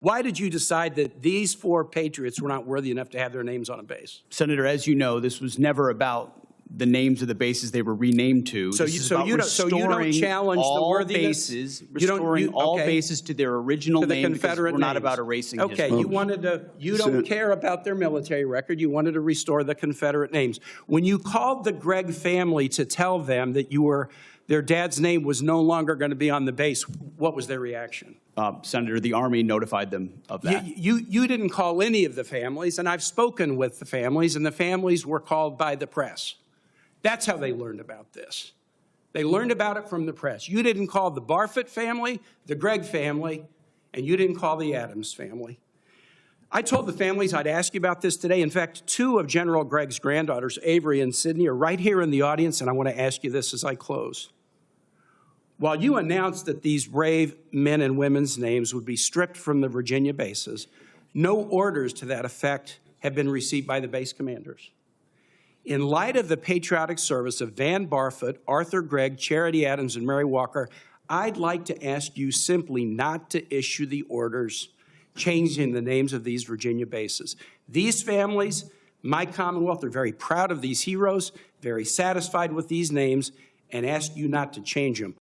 Why did you decide that these 4 patriots were not worthy enough to have their names on a base? Senator, as you know, this was never about the names of the bases they were renamed to. So you don't challenge the worthiness. Restoring all bases to their original name, because we're not about erasing history. Okay, you don't care about their military record. You wanted to restore the Confederate names. When you called the Gregg family to tell them that their dad's name was no longer going to be on the base, what was their reaction? Senator, the Army notified them of that. You didn't call any of the families, and I've spoken with the families, and the families were called by the press. That's how they learned about this. They learned about it from the press. You didn't call the Barfoot family, the Gregg family, and you didn't call the Adams family. I told the families I'd ask you about this today. In fact, 2 of General Gregg's granddaughters, Avery and Sydney, are right here in the audience, and I want to ask you this as I close. While you announced that these brave men and women's names would be stripped from the Virginia bases, no orders to that effect have been received by the base commanders. In light of the patriotic service of Van Barfoot, Arthur Gregg, Charity Adams, and Mary Walker, I'd like to ask you simply not to issue the orders changing the names of these Virginia bases. These families, my Commonwealth, are very proud of these heroes, very satisfied with these names, and ask you not to change them.